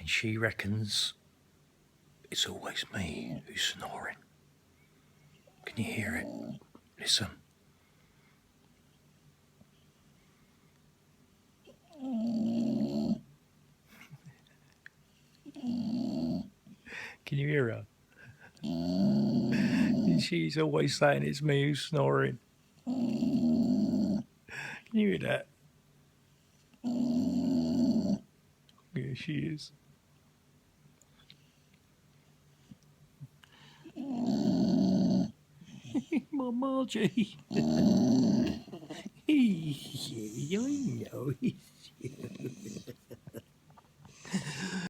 and she reckons it's always me who's snoring. Can you hear it? Listen. Can you hear her? And she's always saying it's me who's snoring. Can you hear that? Yeah, she is. My Margie. I know.